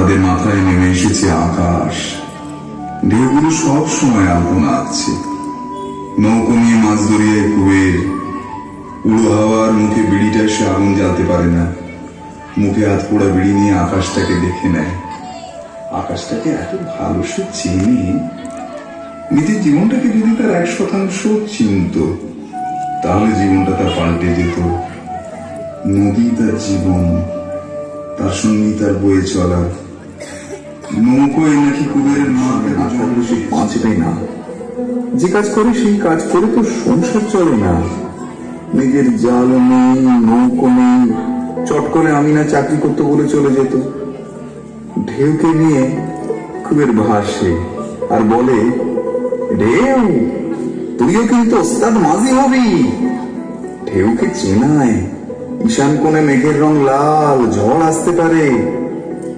তাদের মাথায় নেমে এসেছে আকাশ। ঢেউগুলো সব সময় আলপনা আঁকছে। নৌকো নিয়ে মাছ দরিয়ায় কুবের। উড়ো হাওয়ার মুখে বিড়িটা সে আগুন জ্বালতে পারে না। মুখে হাত পোড়া বিড়ি নিয়ে আকাশটাকে দেখে নেয়। আকাশটাকে এত ভালো সে চেনে। নিজের জীবনটাকে যদি তার 1% চিনত, তাহলে জীবনটা তার পাল্টে যেত। নদী তার জীবন, তার সঙ্গে তার বয়ে চলা। নৌকোয় নাকি কুবেরের বাঁচবে না। যে কাজ করে সেই কাজ করে তো সংসার চলে না। নিজের জাল নেই, নৌকো নেই। চট করে আমিনা চাকরি করতে বলে চলে যেত। ঢেউকে নিয়ে কুবের ভাসে আর বলে, ঢেউ তুইও কিন্তু ওস্তাদ মাঝি হবি। ঢেউকে চেনায় ঈশান কোণে মেঘের রং লাল, ঝড় আসতে পারে।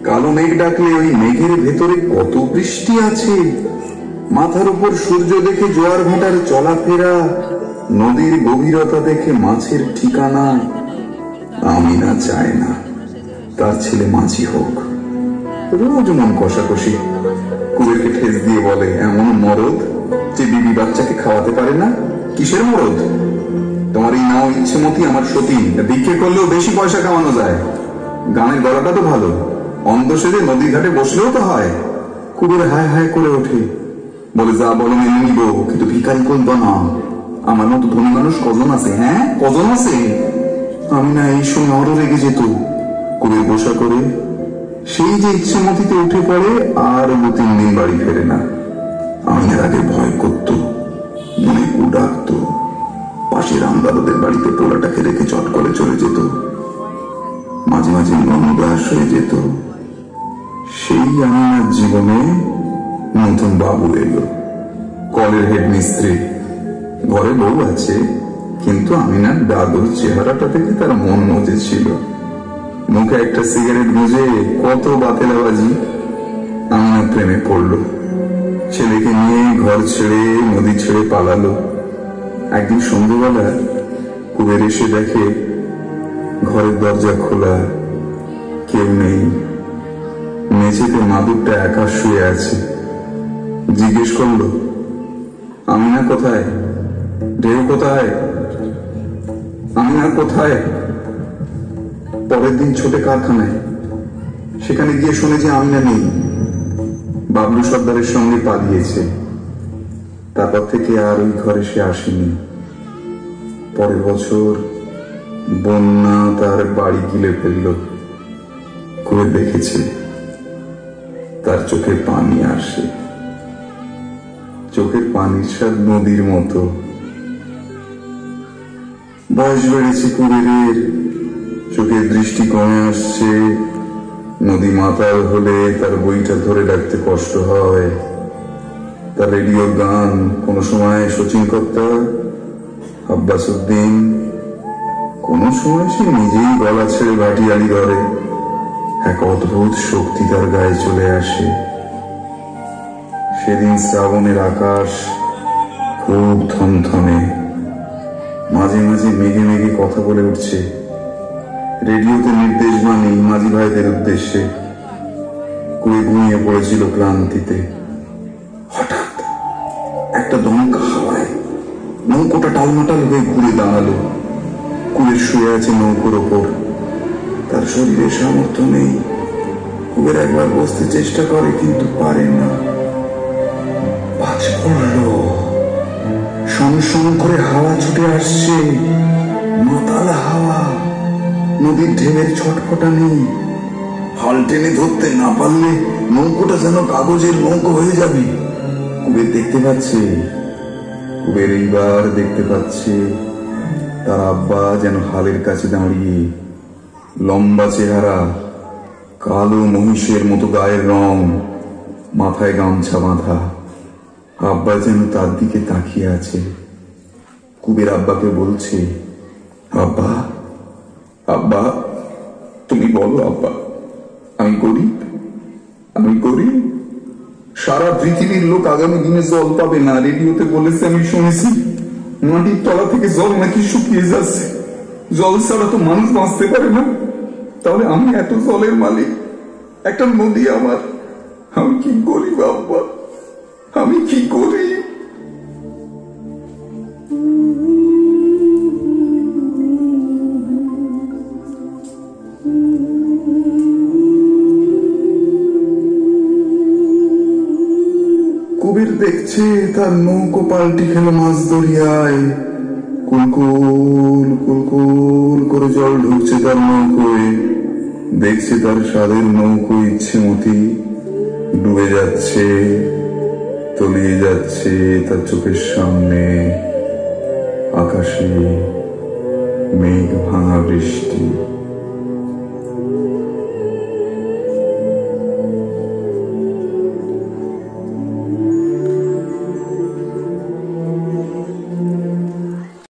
কালো মেঘ ডাকলে ওই মেঘের ভেতরে কত বৃষ্টি আছে। মাথার উপর সূর্য দেখে জোয়ার ভাটার চলাফেরা, নদীর গভীরতা দেখে মাছের ঠিকানা। আমিনা চায় না তার ছেলে মাঝি হোক। রোজ মন কষাকষি। কুবেরকে ঠেস দিয়ে বলে, এমন মরদ যে বিবি বাচ্চাকে খাওয়াতে পারে না। কিসের মরদ? তোমার এই নাও ইচ্ছে মতি আমার সতীন। ভিক্ষে করলেও বেশি পয়সা কামানো যায়। গানের গলাটা তো ভালো, অন্ধ সেজে নদী ঘাটে বসলেও তো হয়। কুবের হায় হায় করে ওঠে, বলে, যা বলো মেনে নিব, কিন্তু ভিখারি করবো না। আমার মতো ধনী মানুষ কজন আছে? হ্যাঁ, কজন আছে? আমি না এই সময় আরো রেগে যেত। কুবের বসা করে সেই যে ইচ্ছে মতিতে উঠে পড়ে, আর 2-3 দিন বাড়ি ফেরে না। আমি আগে ভয় করত, মনে ডাকত। পাশের আমদারদের বাড়িতে পোলাটাকে রেখে চট করে চলে যেত। মাঝে মাঝে মন উদাস হয়ে যেত। সেই আমিনার জীবনে নতুন বাবু এলো, কলের হেডমিস্ত্রি। ঘরে বউ আছে, কিন্তু আমিনার দাদুর চেহারাটা দেখে তার মন মজেছিল। মুখে একটা সিগারেট গুঁজে কত বাতেলাবাজি। আমিনা প্রেমে পড়লো। ছেলেকে নিয়ে ঘর ছেড়ে নদী ছেড়ে পালালো। একদিন সন্ধ্যেবেলা কুবের এসে দেখে ঘরের দরজা খোলা, কেউ নেই। মেঝেতে মাদুরটা একা শুয়ে আছে। জিজ্ঞেস করলো, আমিনা কোথায়? ঢেউ কোথায়? আমিনা কোথায়? পরের দিন ছোটে কারখানায়। সেখানে গিয়ে শুনে যে আমিনা নেই, বাবলু সর্দারের সঙ্গে পালিয়েছে। তারপর থেকে আর ওই ঘরে সে আসেনি। পরের বছর বন্যা তার বাড়ি গিলে ফেলল। কুবের দেখেছে তার চোখে পানি আসে। চোখের পানির স্বাদ নদীর মতো। বয়স বেড়েছে কুবেরের, চোখের দৃষ্টি কমে আসছে। নদী মাতাল হলে তার বইটা ধরে রাখতে কষ্ট হয়। তার রেডিও গান কোন সময় শচীন কর্তা, আব্বাস উদ্দিন, কোন সময় সে নিজেই গলা ছেড়ে ভাটিয়ালি ধরে। এক অদ্ভুত শক্তি তার গায়ে চলে আসে। সেদিন শ্রাবণের আকাশ খুব থমথমে। মাঝে মাঝে মেঘে মেঘে কথা বলে উঠছে। রেডিওতে নির্দেশবাণী মাঝি ভাইদের উদ্দেশ্যে। কুয়ে ঘুমিয়ে পড়েছিল ক্লান্তিতে। হঠাৎ একটা দমকা হাওয়ায় নৌকোটা টালমাটাল হয়ে ঘুরে দাঁড়ালো। কুবের শুয়ে আছে নৌকোর ওপর। তার শরীরে সামর্থ্য নেই। কুবের একবার বসতে চেষ্টা করে, কিন্তু পারে না। বাজ পড়ল। সনসন করে হাওয়া ছুটে আসছে, মাতাল হাওয়া। নদীর ঢেউয়ের ছটফটা নেই। হাল টেনে ধরতে না পারলে নৌকোটা যেন কাগজের নৌকো হয়ে যাবে। কুবের দেখতে পাচ্ছে, কুবের এইবার দেখতে পাচ্ছে তার আব্বা যেন হালের কাছে দাঁড়িয়ে। লম্বা চেহারা, কালো মহিষের মতো গায়ের রং, মাথায় গামছা বাঁধা। আব্বা যেন তার দিকে তাকিয়ে আছে। কুবের আব্বাকে বলছে, আব্বা, আব্বা, তুমি বলো আব্বা, আমি গরিব, আমি গরিব। সারা পৃথিবীর লোক আগামী দিনে জল পাবে না। রেডিওতে বলেছে, আমি শুনেছি মাটির তলা থেকে জল নাকি শুকিয়ে যাচ্ছে। জল ছাড়া তো মানুষ বাঁচতে পারে না। তাহলে আমি এত জলের মালিক, একটা নদী আমার। আমি কি করি বাবা, আমি কি করি? কবির দেখছে তার নৌকো পাল্টি খেল মাছ দরিয়ায়। কুলকুল কুলকুল করে জল ঢুকছে তার নৌকোয়। দেখছে তার স্বাদের নৌকো ইচ্ছে মতি ডুবে যাচ্ছে, তলিয়ে যাচ্ছে তার চোখের সামনে। আকাশে মেঘ ভাঙা বৃষ্টি।